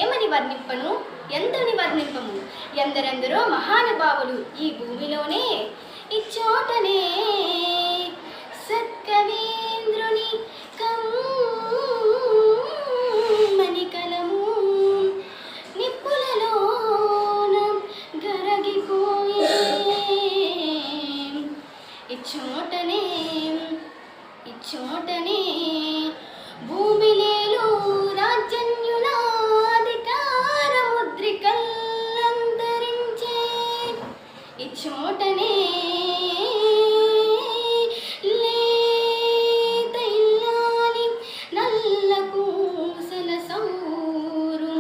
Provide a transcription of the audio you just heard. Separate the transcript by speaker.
Speaker 1: ఏమని వర్ణింపను, ఎంతని వర్ణింపము. ఎందరెందరో మహానుభావులు ఈ భూమిలోనే, ఇచ్చోటనే సత్కవీంద్రుని కమ్మని కలము నిప్పులలోన గరగిపోయే. ఇచ్చోటనే భూమిలేలు రాజ్యన్యులాధికార ముద్రికల్లంతరించే. ఇచ్చోటనే లేత ఇల్లాలి నల్ల కూసల సౌరు